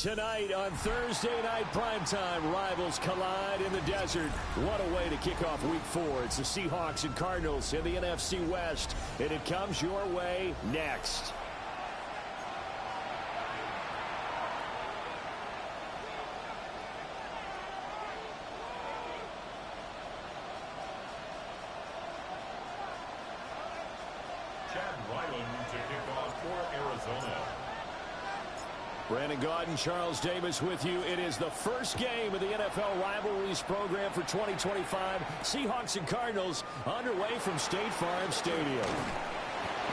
Tonight on Thursday Night Primetime, rivals collide in the desert. What a way to kick off Week 4. It's the Seahawks and Cardinals in the NFC West, and it comes your way next. Brandon Gaudin, Charles Davis with you. It is the first game of the NFL Rivalries program for 2025. Seahawks and Cardinals underway from State Farm Stadium.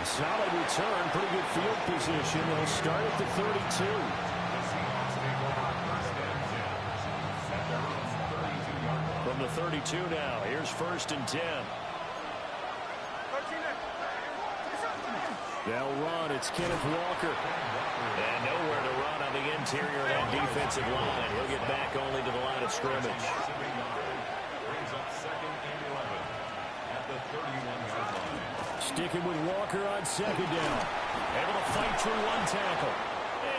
A solid return, pretty good field position. They'll start at the 32. From the 32 now, here's 1st and 10. They'll run. It's Kenneth Walker. And nowhere to run on the interior of that defensive line. He'll get back only to the line of scrimmage. Sticking with Walker on 2nd down. Able to fight through one tackle.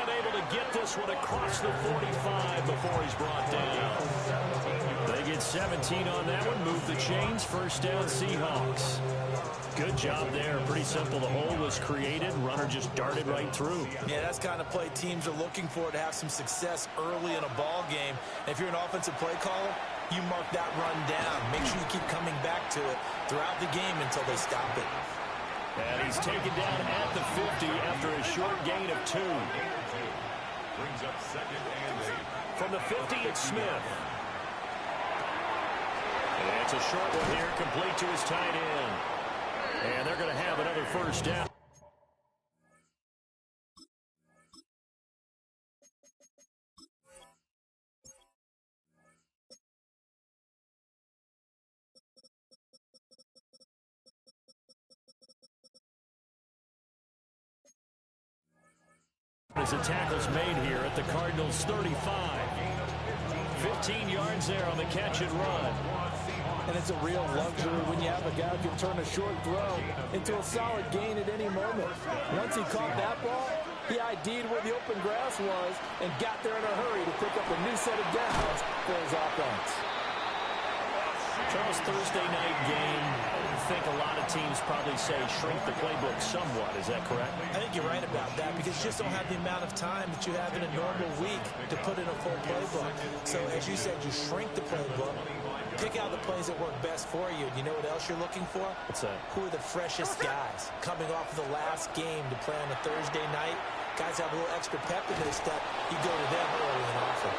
And able to get this one across the 45 before he's brought down. They get 17 on that one. Move the chains. 1st down, Seahawks. Good job there. Pretty simple. The hole was created. Runner just darted right through. Yeah, that's kind of play teams are looking for to have some success early in a ball game. And if you're an offensive play caller, you mark that run down. Make sure you keep coming back to it throughout the game until they stop it. And he's taken down at the 50 after a short gain of 2. Brings up 2nd and 8. From the 50, it's Smith. And it's a short one here, complete to his tight end. And they're going to have another 1st down. As the tackle's made here at the Cardinals' 35. 15 yards there on the catch and run. And it's a real luxury when you have a guy who can turn a short throw into a solid gain at any moment. Once he caught that ball, he ID'd where the open grass was and got there in a hurry to pick up a new set of downs for his offense. Charles, Thursday night game, I think a lot of teams probably say shrink the playbook somewhat. Is that correct? I think you're right about that because you just don't have the amount of time that you have in a normal week to put in a full playbook. So as you said, you shrink the playbook. Pick out the plays that work best for you. You know what else you're looking for? What's that? Who are the freshest guys coming off of the last game to play on a Thursday night? Guys have a little extra pep in their step. You go to them early and often.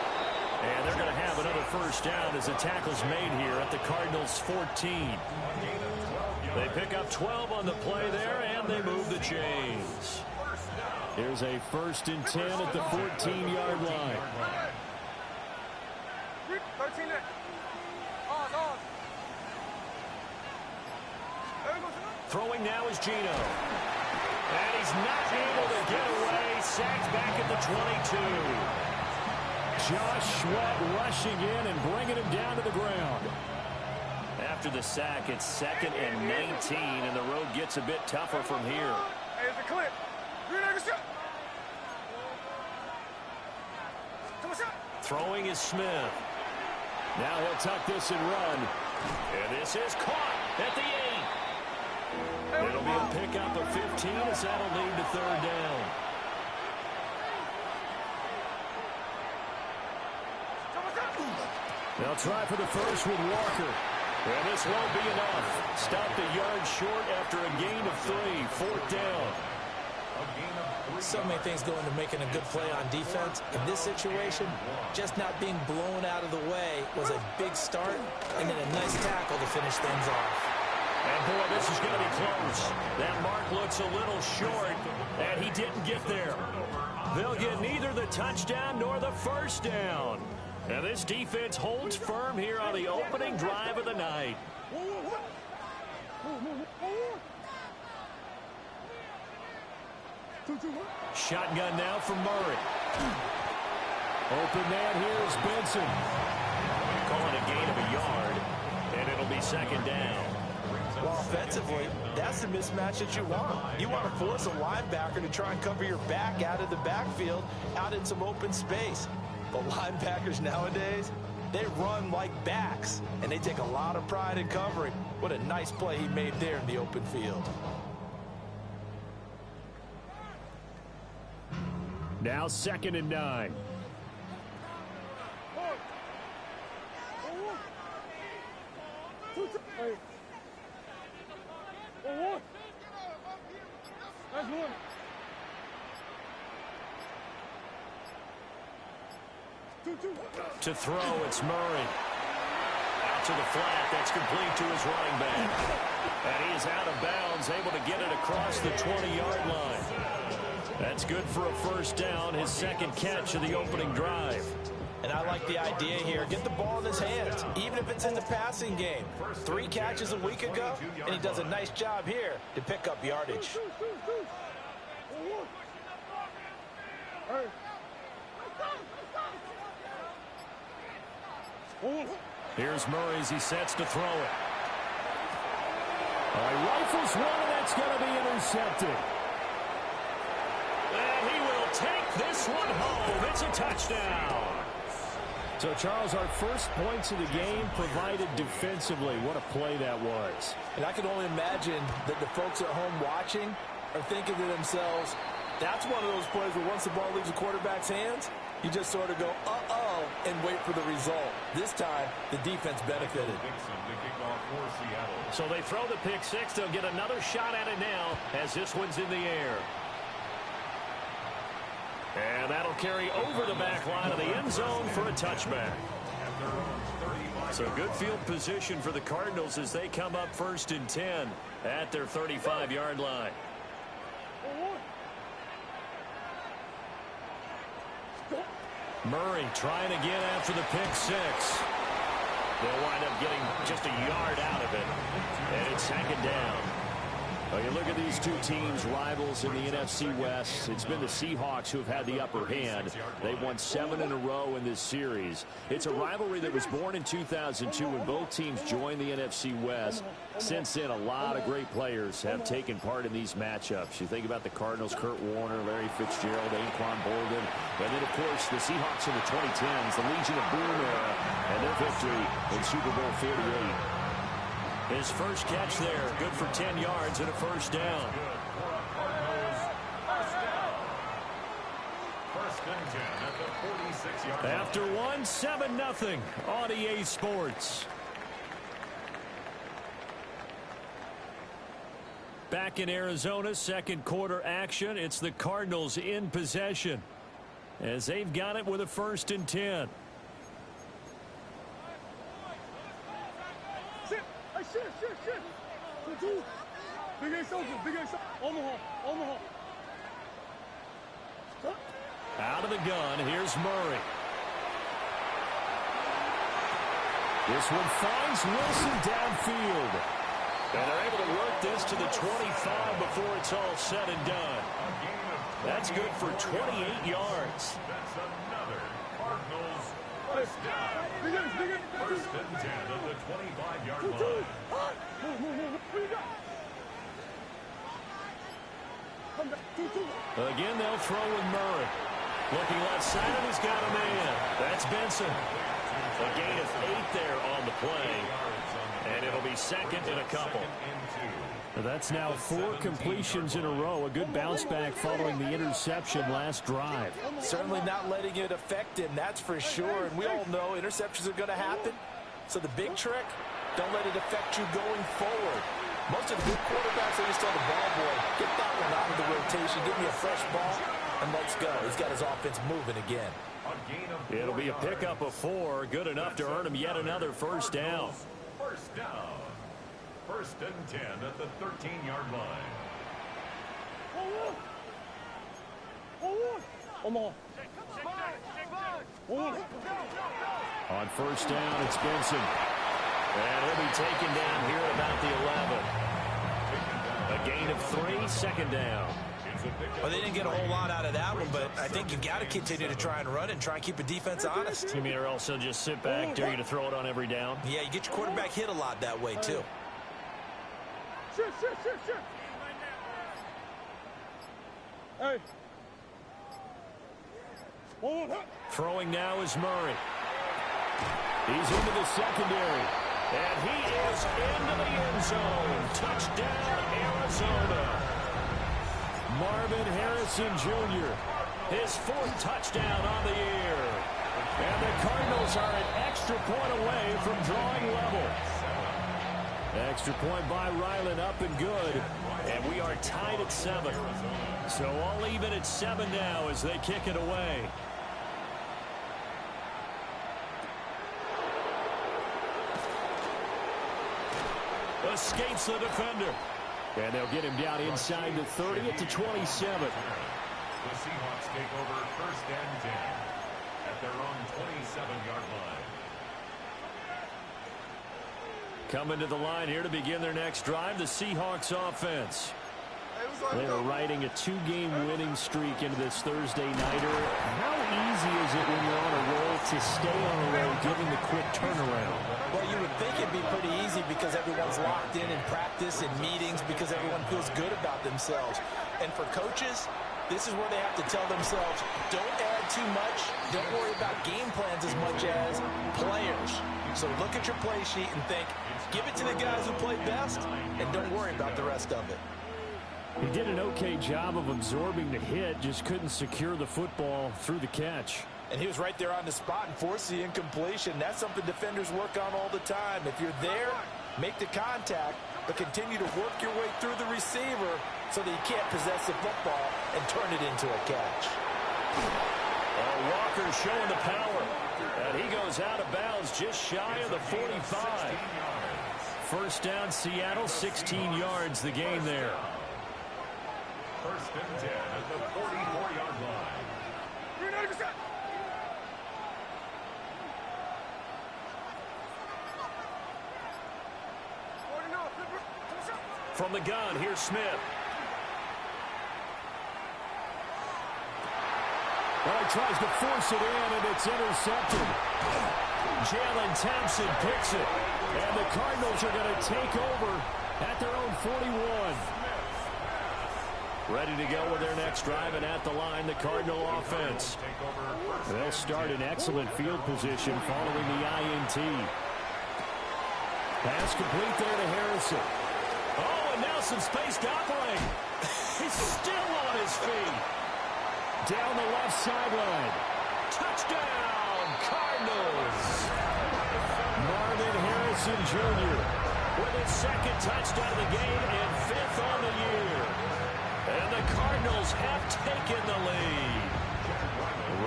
And they're going to have another 1st down as the tackle's made here at the Cardinals' 14. They pick up 12 on the play there, and they move the chains. Here's a 1st and 10 at the 14-yard line. Throwing now is Gino. And he's not able to get away. Sacked back at the 22. Josh Sweat rushing in and bringing him down to the ground. After the sack, it's 2nd and 19, and the road gets a bit tougher from here. Throwing is Smith. Now he'll tuck this and run. And this is caught at the 8. It'll be a pickup of 15 as that'll lead to 3rd down. They'll try for the first with Walker. And this won't be enough. Stopped a yard short after a gain of 3. 4th down. So many things go into making a good play on defense. In this situation, just not being blown out of the way was a big start, and then a nice tackle to finish things off. And boy, this is going to be close. That mark looks a little short, and he didn't get there. They'll get neither the touchdown nor the 1st down. And this defense holds firm here on the opening drive of the night. Shotgun now from Murray. Open man here is Benson. Calling a gain of a yard, and it'll be 2nd down. Well, offensively, that's the mismatch that you want. You want to force a linebacker to try and cover your back out of the backfield, out in some open space. But linebackers nowadays, they run like backs, and they take a lot of pride in covering. What a nice play he made there in the open field. Now 2nd and 9. To throw, it's Murray. Out to the flat. That's complete to his running back. And he is out of bounds, able to get it across the 20-yard line. That's good for a first down, his second catch of the opening drive. And I like the idea here. Get the ball in his hands, even if it's in the passing game. 3 catches a week ago, and he does a nice job here to pick up yardage. Here's Murray as he sets to throw it. Rifles one, and that's going to be intercepted. And he will take this one home. It's a touchdown. So, Charles, our first points of the game provided defensively. What a play that was. And I can only imagine that the folks at home watching are thinking to themselves, that's one of those plays where once the ball leaves the quarterback's hands, you just sort of go, uh-oh, and wait for the result. This time, the defense benefited. So they throw the pick six. They'll get another shot at it now as this one's in the air. And that'll carry over the back line of the end zone for a touchback. So good field position for the Cardinals as they come up 1st and 10 at their 35-yard line. Murray trying again after the pick six. They'll wind up getting just a yard out of it. And it's 2nd down. Well, you look at these two teams, rivals in the NFC West. It's been the Seahawks who have had the upper hand. They've won 7 in a row in this series. It's a rivalry that was born in 2002 when both teams joined the NFC West. Since then, a lot of great players have taken part in these matchups. You think about the Cardinals, Kurt Warner, Larry Fitzgerald, Anquan Bolden. And then, of course, the Seahawks in the 2010s, the Legion of Boom era, and their victory in Super Bowl 48. His first catch there, good for 10 yards and a first down. After one, 7-0 on EA Sports. Back in Arizona, second quarter action. It's the Cardinals in possession as they've got it with a 1st and 10. Out of the gun, here's Murray. This one finds Wilson downfield. And they're able to work this to the 25 before it's all said and done. That's good for 28 yards. That's another Cardinals first down. 1st and 10 at the 25-yard line. Again, they'll throw with Murray. Looking left side, and he's got a man. That's Benson. A gain of 8 there on the play. And it'll be 2nd and a couple. That's now 4 completions in a row. A good bounce back following the interception last drive. Certainly not letting it affect him, that's for sure. And we all know interceptions are going to happen. So the big trick, don't let it affect you going forward. Most of the good quarterbacks, they just tell the ball boy, get that one out of the rotation, give me a fresh ball, and let's go. He's got his offense moving again. It'll be a pickup of 4, good enough to earn him yet another first down. First down. 1st and 10 at the 13-yard line. On first down, it's Benson. And he'll be taken down here at about the 11. A gain of 3, 2nd down. Well, they didn't get a whole lot out of that one, but I think you've got to continue to try and run and try and keep a defense honest. You mean or also just sit back, dare you to throw it on every down? Yeah, you get your quarterback hit a lot that way, too. Hey. Throwing now is Murray. He's into the secondary. And he is into the end zone. Touchdown, Arizona. Marvin Harrison Jr., his 4th touchdown on the year. And the Cardinals are an extra point away from drawing level. Extra point by Ryland, up and good. And we are tied at 7. So all even at 7 now as they kick it away. Escapes the defender. And they'll get him down inside the 30 to 27. The Seahawks take over 1st and 10 at their own 27-yard line. Coming to the line here to begin their next drive, the Seahawks offense. They are riding a 2-game winning streak into this Thursday nighter. How easy is it when you're on a roll to stay on a roll, given the quick turnaround? Well, you would think it'd be pretty easy because everyone's locked in practice and meetings because everyone feels good about themselves. And for coaches, this is where they have to tell themselves, don't add too much, don't worry about game plans as much as players. So look at your play sheet and think, give it to the guys who play best, and don't worry about the rest of it. He did an okay job of absorbing the hit, just couldn't secure the football through the catch. And he was right there on the spot and forced the incompletion. That's something defenders work on all the time. If you're there, make the contact, but continue to work your way through the receiver so that you can't possess the football and turn it into a catch. Walker showing the power. And he goes out of bounds just shy of the 45. First down, Seattle, 16 yards the gain there. 1st and 10 at the 44-yard line. From the gun, here's Smith. Well, he tries to force it in, and it's intercepted. Jalen Thompson picks it. And the Cardinals are going to take over at their own 41. Ready to go with their next drive, and at the line, the Cardinal offense. They'll start in excellent field position following the INT. Pass complete there to Harrison. Oh, and now some space to operate. He's still on his feet. Down the left sideline. Touchdown, Cardinals. Marvin Harrison Jr. with his 2nd touchdown of the game and 5th on the year. And the Cardinals have taken the lead.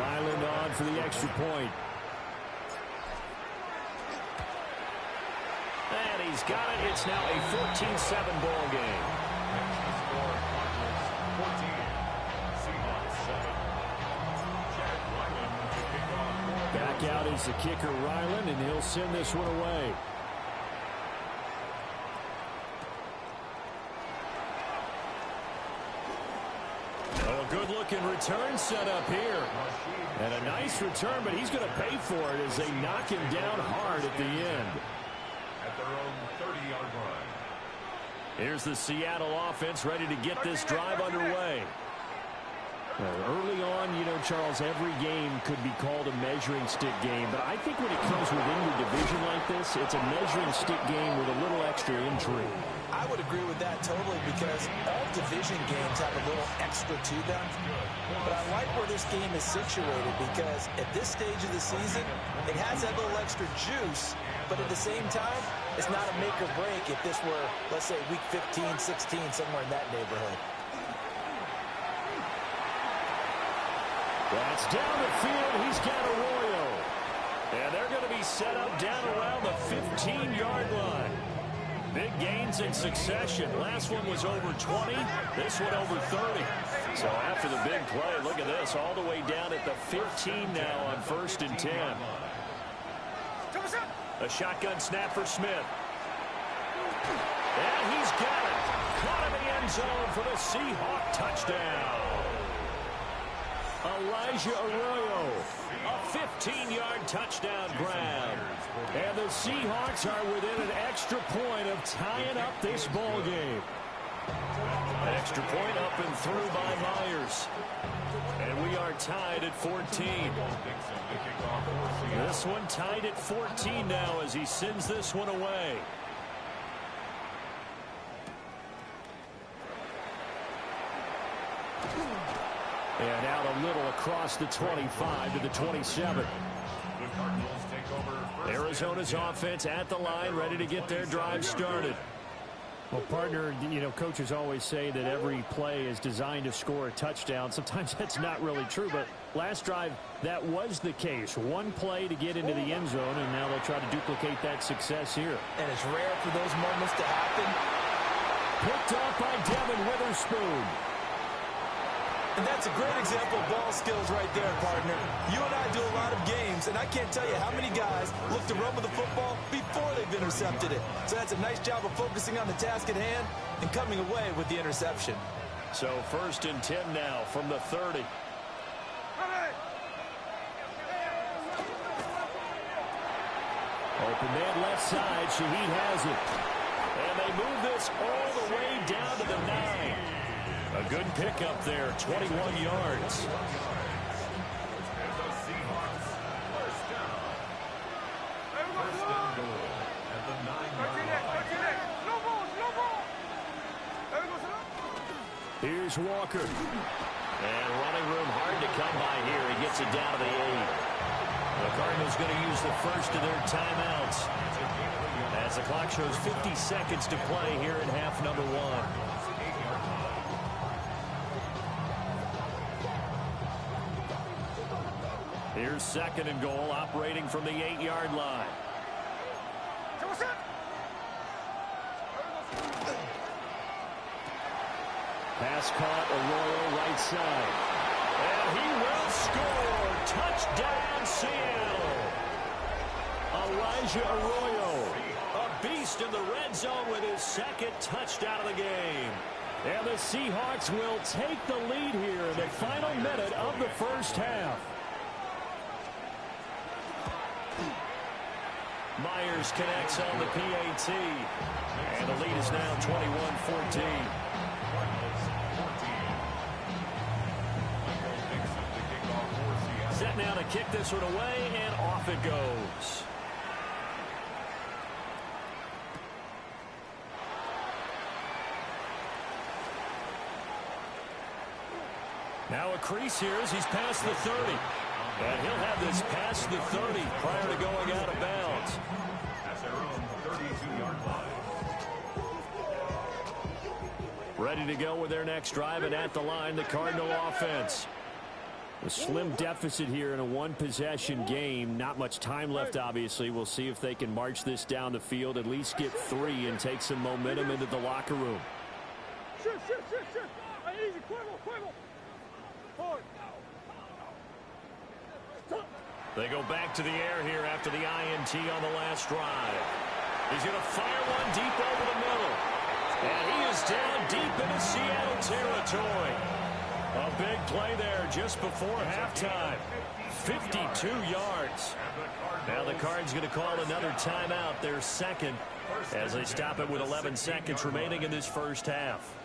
Ryland on for the extra point. And he's got it. It's now a 14-7 ball game. Score, Cardinals 14, Seahawks 7. Back out is the kicker, Ryland, and he'll send this one away. Good-looking return set up here. And a nice return, but he's going to pay for it as they knock him down hard at the end. At their own 30-yard line. Here's the Seattle offense ready to get this drive underway. Early on, you know, Charles, every game could be called a measuring stick game. But I think when it comes within your division like this, it's a measuring stick game with a little extra intrigue. I would agree with that totally because all division games have a little extra to them. But I like where this game is situated because at this stage of the season, it has that little extra juice. But at the same time, it's not a make or break if this were, let's say, week 15, 16, somewhere in that neighborhood. That's down the field. He's got Arroyo. And they're going to be set up down around the 15-yard line. Big gains in succession. Last one was over 20. This one over 30. So after the big play, look at this. All the way down at the 15 now on 1st and 10. A shotgun snap for Smith. And he's got it. Caught in the end zone for the Seahawk touchdown. Elijah Arroyo, a 15-yard touchdown grab. And the Seahawks are within an extra point of tying up this ball game. An extra point up and through by Myers. And we are tied at 14. This one tied at 14 now as he sends this one away. And out a little across the 25 to the 27. Arizona's offense at the line, ready to get their drive started. Well, partner, you know, coaches always say that every play is designed to score a touchdown. Sometimes that's not really true, but last drive, that was the case. One play to get into the end zone, and now they'll try to duplicate that success here. And it's rare for those moments to happen. Picked up by Devin Witherspoon. And that's a great example of ball skills right there, partner. You and I do a lot of games, and I can't tell you how many guys look to run with the football before they've intercepted it. So that's a nice job of focusing on the task at hand and coming away with the interception. So 1st and 10 now from the 30. Open man left side. Shaheed has it. And they move this all the way down to the 9. A good pickup there, 21 yards. Here's Walker. And running room hard to come by here. He gets it down to the 8. The Cardinals going to use the first of their timeouts as the clock shows 50 seconds to play here in half number 1. Here's 2nd and goal, operating from the 8-yard line. Pass caught, Arroyo right side. And he will score. Touchdown, Seattle. Elijah Arroyo, a beast in the red zone with his 2nd touchdown of the game. And the Seahawks will take the lead here in the final minute of the first half. Myers connects on the PAT. And the lead is now 21-14. Set now to kick this one away, and off it goes. Now a crease here as he's past the 30. And he'll have this past the 30 prior to going out of bounds. At their own 32-yard line. Ready to go with their next drive, and at the line, the Cardinal offense. A slim deficit here in a one-possession game. Not much time left, obviously. We'll see if they can march this down the field, at least get 3, and take some momentum into the locker room. They go back to the air here after the INT on the last drive. He's going to fire one deep over the middle. And he is down deep into Seattle territory. A big play there just before halftime. 52 yards. Now the Cards going to call another timeout, their 2nd, as they stop it with 11 seconds remaining in this first half.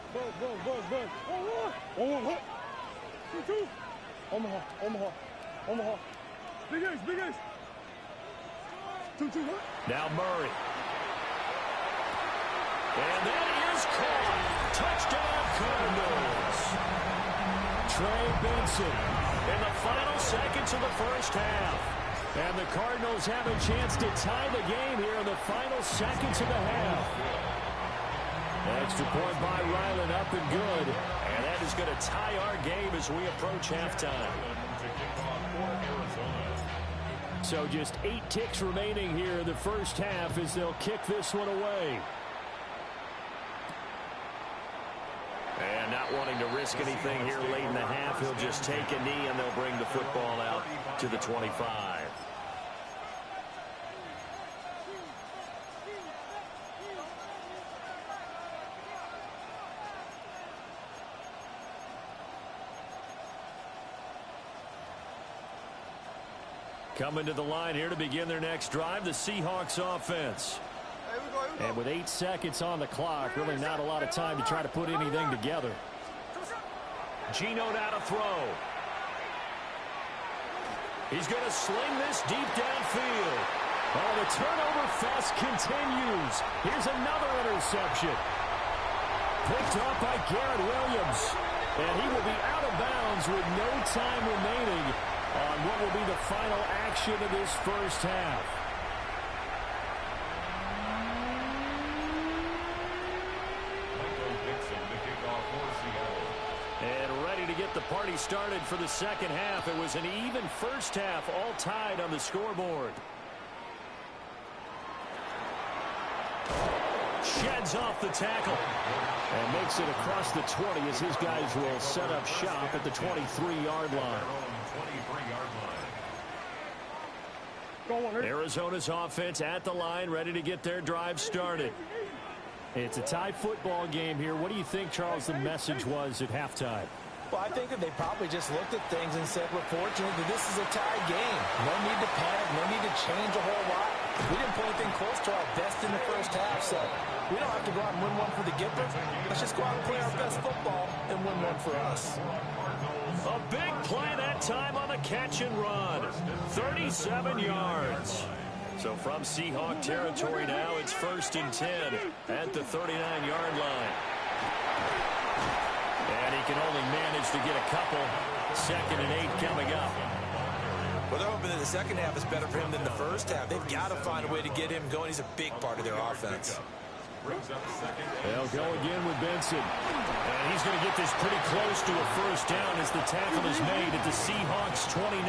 Omaha. Big Ace. Now Murray. And that is caught. Touchdown Cardinals. Trey Benson in the final seconds of the first half. And the Cardinals have a chance to tie the game here in the final seconds of the half. Extra point by Ryland, up and good. And that is going to tie our game as we approach halftime. So just 8 ticks remaining here in the first half as they'll kick this one away. And not wanting to risk anything here late in the half, he'll just take a knee and they'll bring the football out to the 25. Coming to the line here to begin their next drive, the Seahawks offense. And with 8 seconds on the clock, really not a lot of time to try to put anything together. Geno now to throw. He's going to sling this deep downfield. Oh, the turnover fest continues. Here's another interception. Picked off by Garrett Williams. And he will be out of bounds with no time remaining on what will be the final action of this first half. And ready to get the party started for the second half. It was an even first half, all tied on the scoreboard. Sheds off the tackle. And makes it across the 20 as his guys will set up shop at the 23-yard line. Arizona's offense at the line, ready to get their drive started. It's a tie football game here. What do you think, Charles, the message was at halftime? Well, I think that they probably just looked at things and said, we're fortunate that this is a tie game. No need to panic. No need to change a whole lot. We didn't play anything close to our best in the first half, so we don't have to go out and win one for the Gipper. Let's just go out and play our best football and win one for us. A big play that time on the catch and run. 37 yards. So from Seahawk territory now, it's 1st and 10 at the 39-yard line. And he can only manage to get a couple. 2nd and 8 coming up. Well, they're hoping that the second half is better for him than the first half. They've got to find a way to get him going. He's a big part of their offense. They'll go again with Benson. And he's going to get this pretty close to a first down as the tackle is made at the Seahawks 29.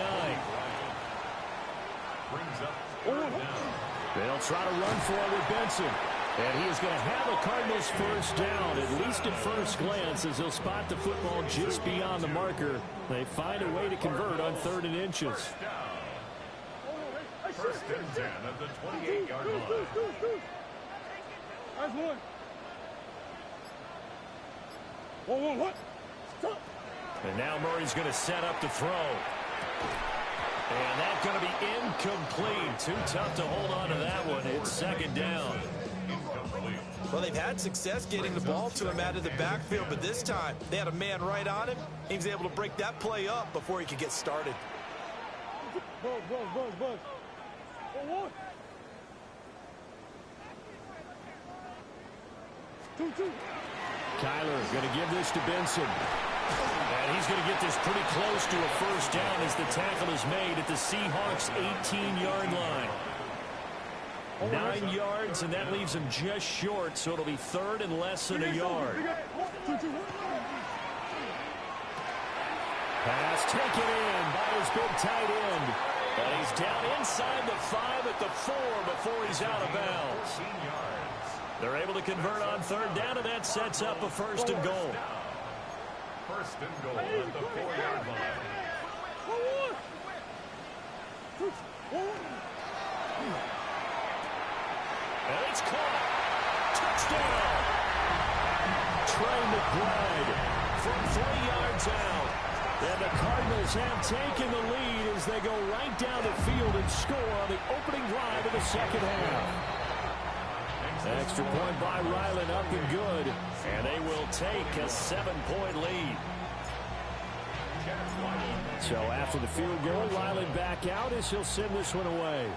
They'll try to run for it with Benson. And he is going to have a Cardinals first down, at least at first glance, as he'll spot the football just beyond the marker. They find a way to convert on 3rd and inches. 1st and 10 at the 28-yard line. And now Murray's going to set up the throw. And that's going to be incomplete. Too tough to hold on to that one. It's 2nd down. Well, they've had success getting the ball to him out of the backfield, but this time they had a man right on him. He was able to break that play up before he could get started. Kyler going to give this to Benson. And he's going to get this pretty close to a first down as the tackle is made at the Seahawks 18-yard line. 9 yards, and that leaves him just short, so it'll be 3rd and less than a yard. Pass taken in by his big tight end. And he's down inside the 5 at the 4 before he's out of bounds. They're able to convert on 3rd down, and that sets up a 1st and goal. 1st and goal at the 4-yard line. And it's caught. Touchdown. Trey McBride from 3 yards out. And the Cardinals have taken the lead as they go right down the field and score on the opening drive of the second half. Extra point by Ryland up and good. And they will take a 7-point lead. So after the field goal, Ryland back out as he'll send this one away.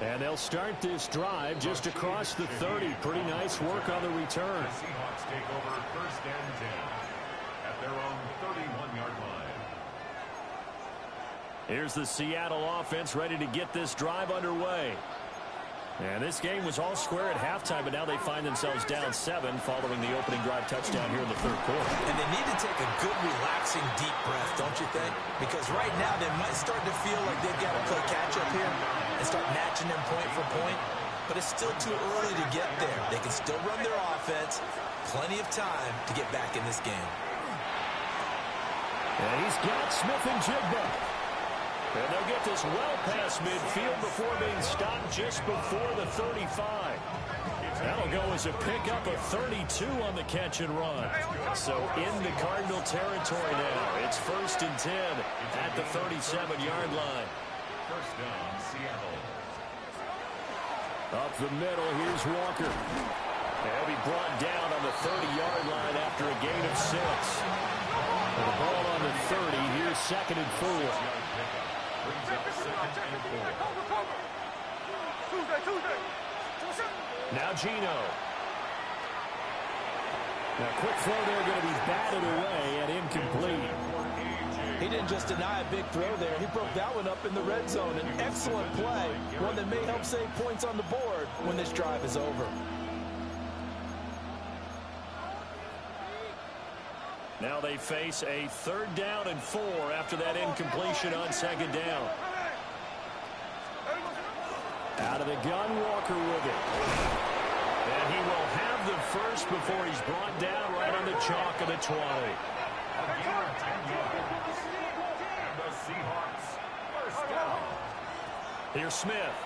And they'll start this drive just across the 30. Pretty nice work on the return. The Seahawks take over 1st and 10 at their own 31-yard line. Here's the Seattle offense ready to get this drive underway. And this game was all square at halftime, but now they find themselves down 7 following the opening drive touchdown here in the 3rd quarter. And they need to take a good, relaxing, deep breath, don't you think? Because right now they might start to feel like they've got to play catch-up here and start matching them point for point. But it's still too early to get there. They can still run their offense. Plenty of time to get back in this game. And he's got Smith and Jigba. And they'll get this well past midfield before being stopped just before the 35. That'll go as a pickup of 32 on the catch and run. So in the Cardinal territory now. It's 1st and 10 at the 37-yard line. First down, Seattle. Up the middle, here's Walker. He'll be brought down on the 30-yard line after a gain of 6. And the ball on the 30, here's 2nd and 4. Brings up 2nd and 4. Now Gino. Now quick throw there, going to be batted away and incomplete. He didn't just deny a big throw there. He broke that one up in the red zone. An excellent play, one that may help save points on the board when this drive is over. Now they face a 3rd down and 4 after that incompletion on 2nd down. Out of the gun, Walker with it. And he will have the first before he's brought down right on the chalk of the 20. Again, 10 yards. And the Seahawks, first down. Here's Smith.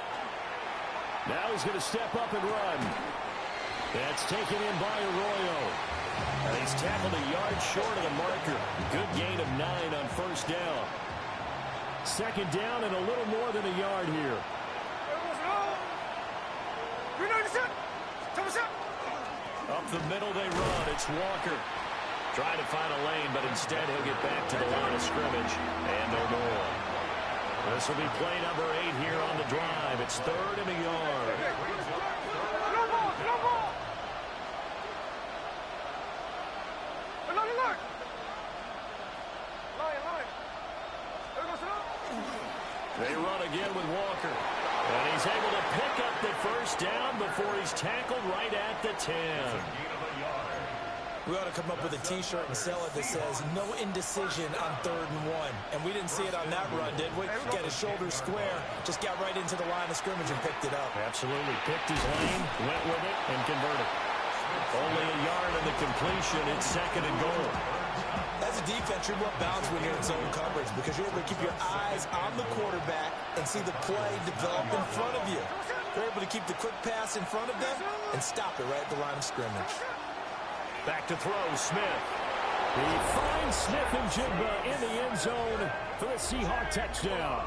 Now he's going to step up and run. That's taken in by Arroyo. And he's tackled a yard short of the marker. Good gain of 9 on 1st down. 2nd down and a little more than a yard here. Up the middle they run. It's Walker. Trying to find a lane, but instead he'll get back to the line of scrimmage. And no more. This will be play number 8 here on the drive. It's 3rd and a yard. They run again with Walker. And he's able to pick up the first down before he's tackled right at the 10. We ought to come up with a T-shirt and sell it that says no indecision on 3rd and 1. And we didn't see it on that run, did we? Got his shoulders square, just got right into the line of scrimmage and picked it up. Absolutely. Picked his lane, went with it, and converted. Only a yard in the completion. It's 2nd and goal. As a defense, you're well balanced when you're in zone coverage because you're able to keep your eyes on the quarterback and see the play develop in front of you. You're able to keep the quick pass in front of them and stop it right at the line of scrimmage. Back to throw, Smith. He finds Smith and Jigba in the end zone for the Seahawk touchdown.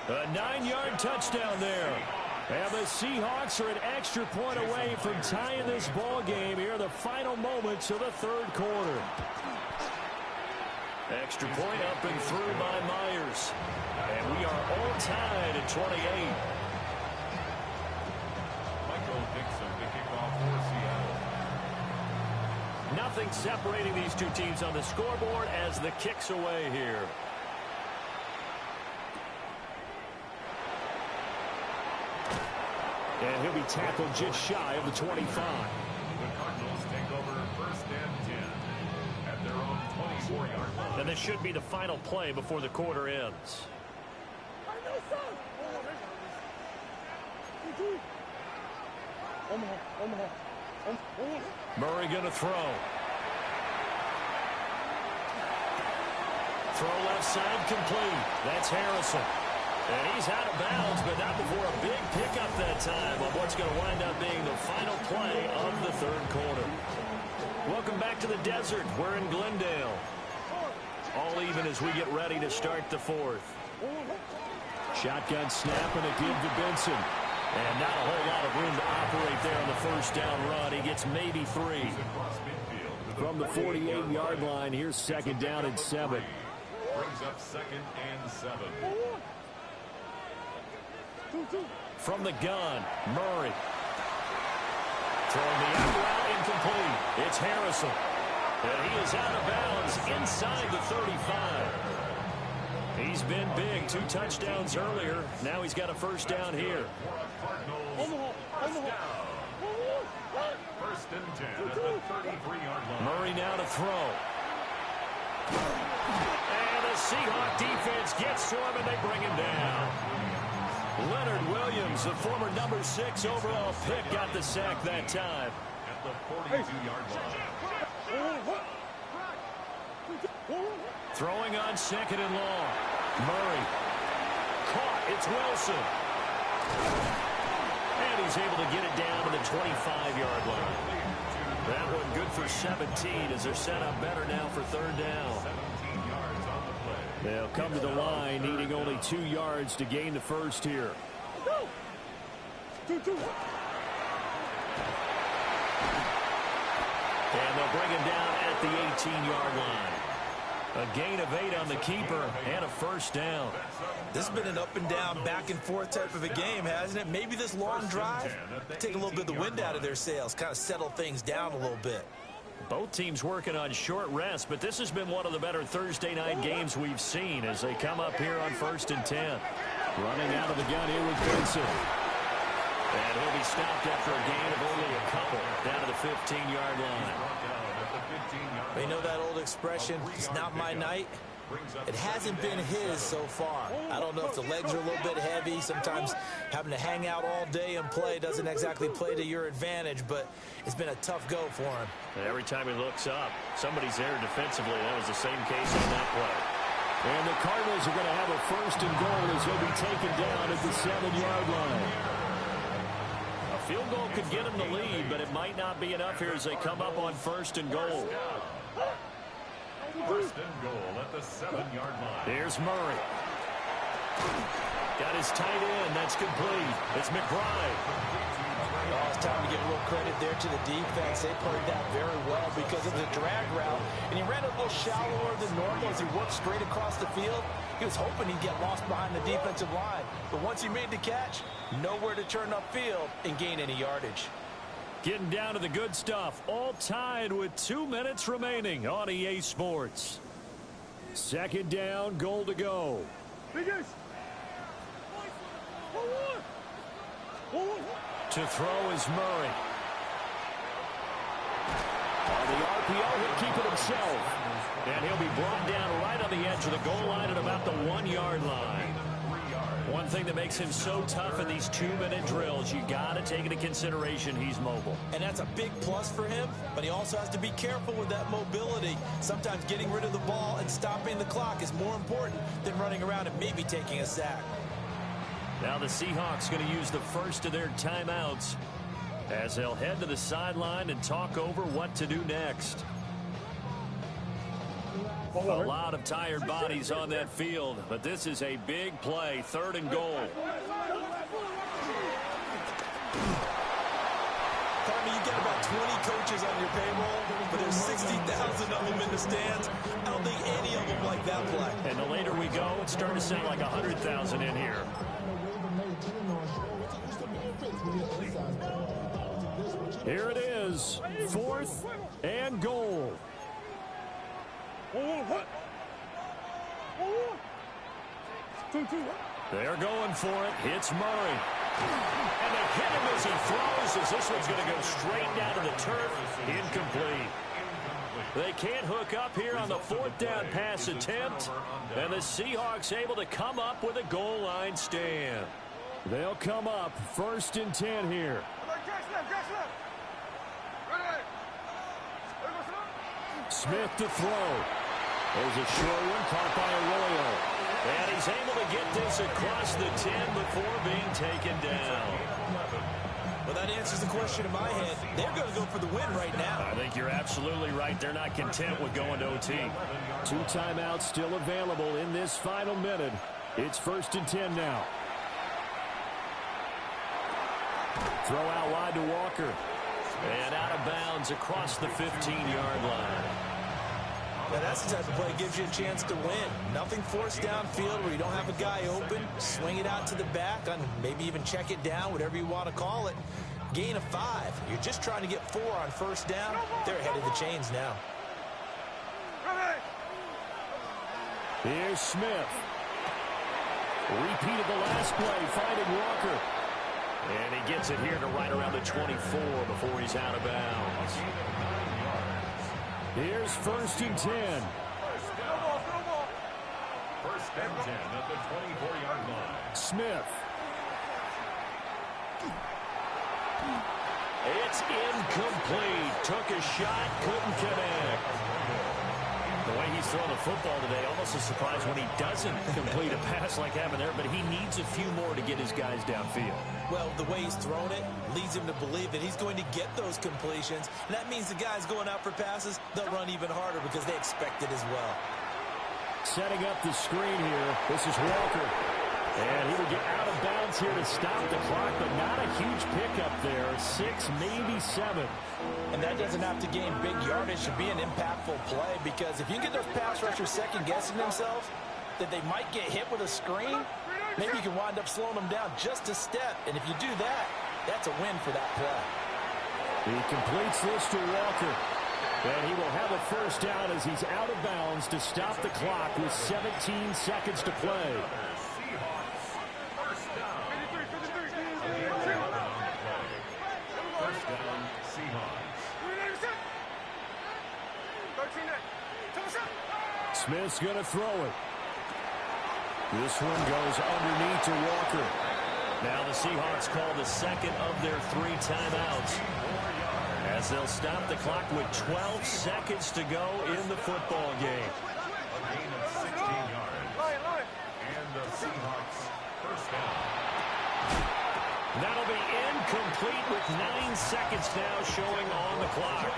A 9-yard touchdown there. And the Seahawks are an extra point away from tying this ball game here in the final moments of the 3rd quarter. Extra point up and through by Myers. And we are all tied at 28. Michael Dixon to kick off for Seattle. Nothing separating these two teams on the scoreboard as the kick's away here. And he'll be tackled just shy of the 25. The Cardinals take over 1st and 10 at their own 24-yard line. And this should be the final play before the quarter ends. Murray going to throw. Throw left side complete. That's Harrison. And he's out of bounds, but not before a big pickup that time of what's going to wind up being the final play of the 3rd quarter. Welcome back to the desert. We're in Glendale. All even as we get ready to start the 4th. Shotgun snap and a give to Benson. And not a whole lot of room to operate there on the 1st down run. He gets maybe 3. From the 48-yard line, here's 2nd down and 7. Brings up 2nd and 7. From the gun, Murray. Throwing the out route incomplete. It's Harrison. And he is out of bounds inside the 35. He's been big. 2 touchdowns earlier. Now he's got a 1st down here. First and 10 at the 33-yard line. Murray now to throw. And the Seahawk defense gets to him and they bring him down. Leonard Williams, the former number 6 overall pick, got the sack that time. At the 42-yard line. Throwing on 2nd and long. Murray. Caught. It's Wilson. And And he's able to get it down to the 25-yard line. That one good for 17 as they're set up better now for third down. They'll come to the line needing only 2 yards to gain the first here. And they'll bring him down at the 18-yard line. A gain of 8 on the keeper and a first down. This has been an up and down, back and forth type of a game, hasn't it? Maybe this long drive, take a little bit of the wind out of their sails, kind of settle things down a little bit. Both teams working on short rest, but this has been one of the better Thursday night games we've seen as they come up here on 1st and 10. Running out of the gun here with Benson. And he'll be stopped after a gain of only a couple down to the 15-yard line. They know that old expression, it's not my night. It hasn't been his so far. I don't know if the legs are a little bit heavy. Sometimes having to hang out all day and play doesn't exactly play to your advantage, but it's been a tough go for him. And every time he looks up, somebody's there defensively. That was the same case on that play. And the Cardinals are going to have a 1st and goal as he'll be taken down at the 7-yard line. A field goal could get him the lead, but it might not be enough here as they come up on 1st and goal. 1st and goal at the 7-yard line. Here's Murray. Got his tight end. That's complete. It's McBride. Oh, it's time to give a little credit there to the defense. They played that very well because of the drag route. And he ran a little shallower than normal as he worked straight across the field. He was hoping he'd get lost behind the defensive line. But once he made the catch, nowhere to turn upfield and gain any yardage. Getting down to the good stuff. All tied with 2 minutes remaining on EA Sports. 2nd down, goal to go. To throw is Murray. On the RPO, he'll keep it himself. And he'll be brought down right on the edge of the goal line at about the 1-yard line. One thing that makes him so tough in these 2-minute drills, you got to take into consideration he's mobile. And that's a big plus for him, but he also has to be careful with that mobility. Sometimes getting rid of the ball and stopping the clock is more important than running around and maybe taking a sack. Now the Seahawks going to use the first of their timeouts as they'll head to the sideline and talk over what to do next. A lot of tired bodies on that field, but this is a big play, 3rd and goal. Carmen, you got about 20 coaches on your payroll, but there's 60,000 of them in the stands. I don't think any of them like that play. And the later we go, it's starting to sound like 100,000 in here. Here it is, 4th and goal. They're going for it. Hits Murray. And they hit him as he throws, as this one's going to go straight down to the turf. Incomplete. They can't hook up here on the 4th down pass attempt. And the Seahawks able to come up with a goal line stand. They'll come up 1st and 10 here. Smith to throw. There's a short one caught by Arroyo. And he's able to get this across the 10 before being taken down. Well, that answers the question in my head. They're going to go for the win right now. I think you're absolutely right. They're not content with going to OT. 2 timeouts still available in this final minute. It's 1st and 10 now. Throw out wide to Walker. And out of bounds across the 15-yard line. Now that's the type of play that gives you a chance to win. Nothing forced downfield where you don't have a guy open. Swing it out to the back, and maybe even check it down, whatever you want to call it. Gain of 5. You're just trying to get 4 on 1st down. They're ahead of the chains now. Here's Smith. Repeated the last play, finding Walker. And he gets it here to right around the 24 before he's out of bounds. Here's 1st and 10. 1st and 10 at the 24-yard line. Smith. It's incomplete. Took a shot, couldn't connect. The way he's throwing the football today, almost a surprise when he doesn't complete a pass like happened there, but he needs a few more to get his guys downfield. Well, the way he's thrown it leads him to believe that he's going to get those completions. And that means the guys going out for passes, they'll run even harder because they expect it as well. Setting up the screen here. This is Walker. And he will get out of bounds here to stop the clock, but not a huge pickup there. 6, maybe 7. And that doesn't have to gain big yardage to be an impactful play, because if you can get those pass rushers second-guessing themselves that they might get hit with a screen, maybe you can wind up slowing them down just a step. And if you do that, that's a win for that play. He completes this to Walker. And he will have a first down as he's out of bounds to stop the clock with 17 seconds to play. Smith's going to throw it. This one goes underneath to Walker. Now the Seahawks call the second of their 3 timeouts, as they'll stop the clock with 12 seconds to go in the football game. A gain of 16 yards. And the Seahawks first down. That'll be incomplete with 9 seconds now showing on the clock.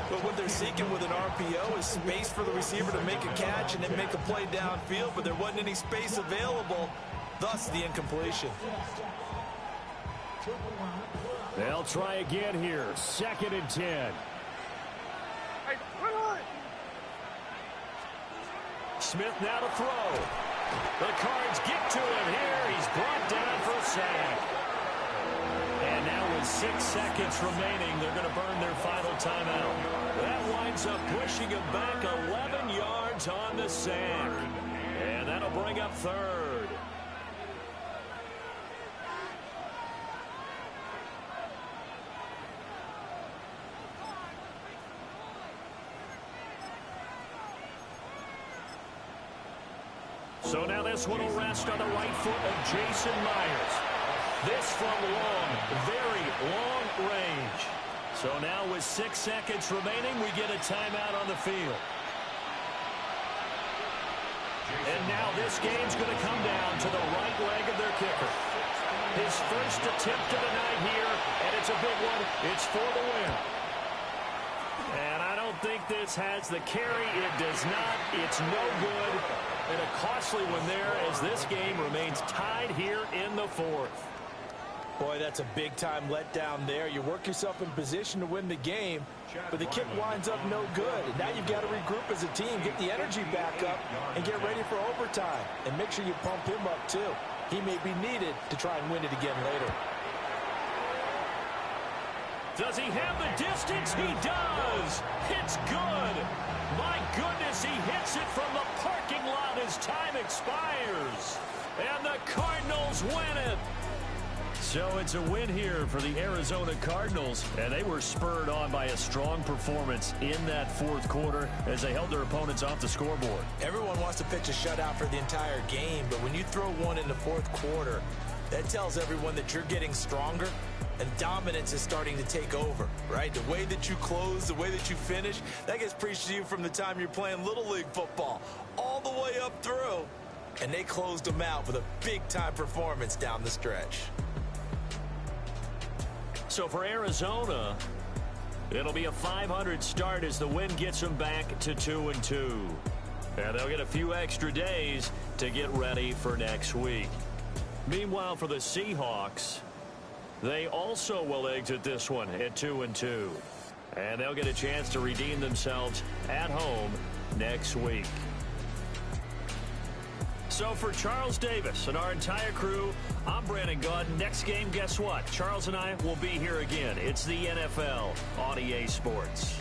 But what they're seeking with an RPO is space for the receiver to make a catch and then make a play downfield, but there wasn't any space available, thus the incompletion. They'll try again here. 2nd and 10. Smith now to throw. The Cards get to him here. He's brought down for a sack. And now with 6 seconds remaining, they're going to burn their final timeout. That winds up pushing him back 11 yards on the sack. And that'll bring up 3rd. So now this one will rest on the right foot of Jason Myers. This from long, very long range. So now with 6 seconds remaining, we get a timeout on the field. And now this game's going to come down to the right leg of their kicker. His first attempt of the night here, and it's a big one. It's for the win. And I don't think this has the carry. It does not. It's no good. And a costly one there as this game remains tied here in the 4th. Boy, that's a big-time letdown there. You work yourself in position to win the game, but the kick winds up no good. And now you've got to regroup as a team, get the energy back up, and get ready for overtime. And make sure you pump him up, too. He may be needed to try and win it again later. Does he have the distance? He does. It's good. My goodness, he hits it from the parking lot as time expires. And the Cardinals win it. So it's a win here for the Arizona Cardinals, and they were spurred on by a strong performance in that 4th quarter as they held their opponents off the scoreboard. Everyone wants to pitch a shutout for the entire game, but when you throw one in the 4th quarter, that tells everyone that you're getting stronger and dominance is starting to take over, right? The way that you close, the way that you finish, that gets preached to you from the time you're playing Little League football all the way up through. And they closed them out with a big-time performance down the stretch. So for Arizona, it'll be a 500 start as the win gets them back to 2-2. And they'll get a few extra days to get ready for next week. Meanwhile, for the Seahawks, they also will exit this one at 2-2. And they'll get a chance to redeem themselves at home next week. So for Charles Davis and our entire crew, I'm Brandon Gaudin. Next game, guess what? Charles and I will be here again. It's the NFL on EA Sports.